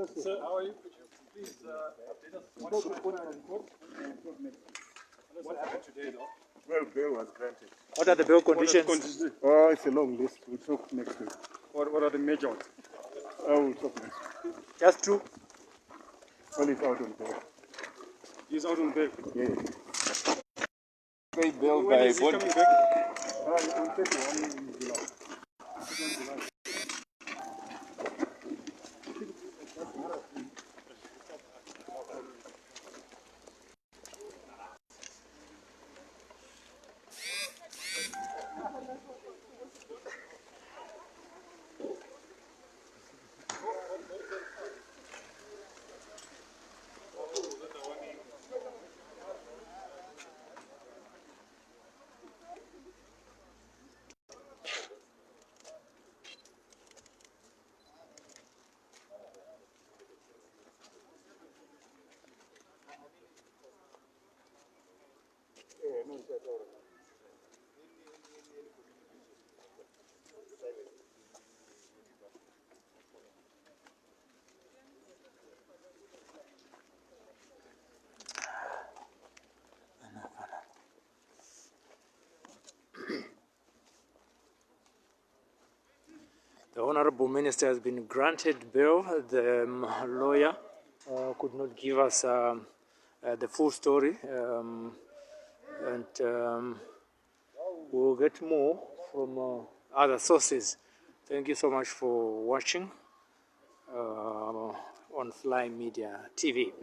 Sir, how are you? Could you please update us what happened today, though? Well, bail was granted. What are the bail conditions? Oh, it's a long list. We'll talk next week. What are the major ones? We'll talk next week. Just two. Well, it's out on bail. He's out on bail. Yeah. Pay bail When by is he bond. coming back? We'll take it only in July. The Honorable Minister has been granted bail. The lawyer could not give us the full story, and we'll get more from other sources. Thank you so much for watching on SlyMedia TV.